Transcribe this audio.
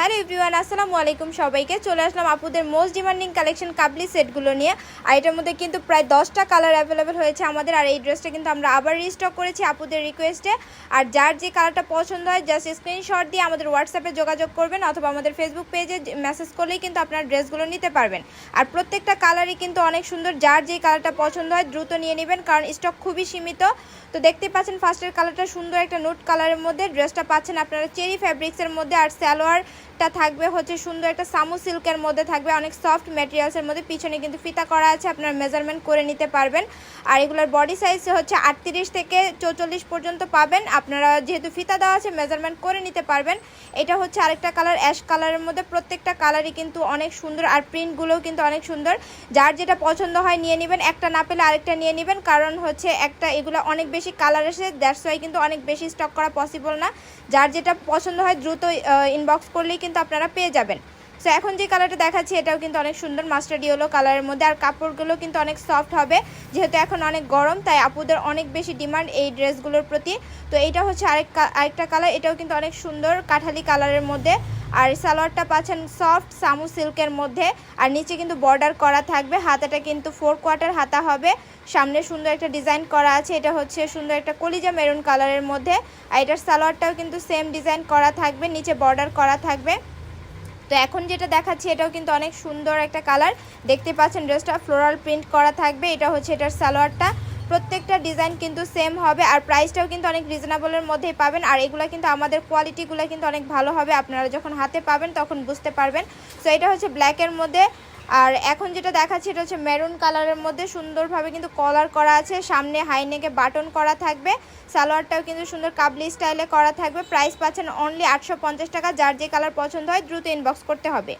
Hello everyone, আসসালামু আলাইকুম। সবাইকে চলে আসলাম আপুদের মোস্ট ডিমান্ডিং কালেকশন কাবলি সেটগুলো নিয়ে। আর এটার মধ্যে কিন্তু প্রায় 10টা কালার অ্যাভেলেবেল হয়েছে আমাদের। আর এই ড্রেসটা কিন্তু আমরা আবার রিস্টক করেছি আপুদের রিকোয়েস্টে। আর যার যে কালারটা পছন্দ হয় জাস্ট স্ক্রিনশট দিয়ে আমাদের হোয়াটসঅ্যাপে যোগাযোগ করবেন অথবা আমাদের ফেসবুক পেজে মেসেজ করলেই কিন্তু আপনার ড্রেসগুলো নিতে পারবেন। আর প্রত্যেকটা কালারই কিন্তু অনেক সুন্দর। যার যে কালারটা পছন্দ হয় দ্রুত নিয়ে নেবেন, কারণ স্টক খুবই সীমিত। তো দেখতেই পাচ্ছেন ফার্স্টের কালারটা সুন্দর একটা নুট কালারের মধ্যে। ড্রেসটা পাচ্ছেন আপনারা চেরি ফ্যাব্রিক্সের মধ্যে। আর সালোয়ারটা থাকবে হচ্ছে সুন্দর একটা সামু সিল্কের মধ্যে, থাকবে অনেক সফট ম্যাটেরিয়ালসের মধ্যে। পিছনে কিন্তু ফিতা করা আছে, আপনারা মেজারমেন্ট করে নিতে পারবেন। আর এগুলোর বডি সাইজ হচ্ছে 38 থেকে 44 পর্যন্ত পাবেন। আপনারা যেহেতু ফিতা দেওয়া আছে মেজারমেন্ট করে নিতে পারবেন। এটা হচ্ছে আরেকটা কালার অ্যাশ কালারের মধ্যে। প্রত্যেকটা কালারই কিন্তু অনেক সুন্দর, আর প্রিন্টগুলোও কিন্তু অনেক সুন্দর। যার যেটা পছন্দ হয় নিয়ে নেবেন, একটা না পেলে আরেকটা নিয়ে নেবেন, কারণ হচ্ছে এগুলো অনেক বেশি কালার এসে, দ্যাটস ওয়াই কিন্তু অনেক বেশি স্টক করা পসিবল না। যার যেটা পছন্দ হয় দ্রুত ইনবক্স করলেই কিন্তু আপনারা পেয়ে যাবেন। সো এখন যে কালারটা দেখাচ্ছি এটাও কিন্তু অনেক সুন্দর, মাস্টার্ড ইয়েলো কালারের মধ্যে। আর কাপড়গুলো কিন্তু অনেক সফট হবে, যেহেতু এখন অনেক গরম, তাই আপুদের অনেক বেশি ডিমান্ড এই ড্রেসগুলোর প্রতি। তো এইটা হচ্ছে আরেকটা কালার, এটাও কিন্তু অনেক সুন্দর কাঠালি কালারের মধ্যে। আর সালোয়ারটা পাচ্ছেন সফট সামু সিল্কের মধ্যে। আর নিচে কিন্তু বর্ডার করা থাকবে, হাতাটা কিন্তু 4 কোয়ার্টার হাতা হবে। সামনে সুন্দর একটা ডিজাইন করা আছে, এটা হচ্ছে সুন্দর একটা কলিজা মেরুন কালারের মধ্যে। আর এটার সালোয়ারটাও কিন্তু সেম ডিজাইন করা থাকবে, নিচে বর্ডার করা থাকবে। তো এখন যেটা দেখাচ্ছি এটাও কিন্তু অনেক সুন্দর একটা কালার। দেখতে পাচ্ছেন ড্রেসটা ফ্লোরাল প্রিন্ট করা থাকবে। এটা হচ্ছে এটার সালোয়ারটা। প্রত্যেকটা ডিজাইন কিন্তু সেম হবে, আর প্রাইসটাও কিন্তু অনেক রিজনেবলের মধ্যেই পাবেন। আর এগুলো কিন্তু আমাদের কোয়ালিটিগুলো কিন্তু অনেক ভালো হবে, আপনারা যখন হাতে পাবেন তখন বুঝতে পারবেন। সো এটা হচ্ছে ব্ল্যাকের মধ্যে। আর এখন যেটা দেখাচ্ছি এটা হচ্ছে মেরুন কালারের মধ্যে। সুন্দরভাবে কিন্তু কলার করা আছে, সামনে হাই নেকে বাটন করা থাকবে। সালোয়ারটাও কিন্তু সুন্দর কাবলি স্টাইলে করা থাকবে। প্রাইস পাচ্ছেন অনলি 850 টাকা। যার যে কালার পছন্দ হয় দ্রুত ইনবক্স করতে হবে।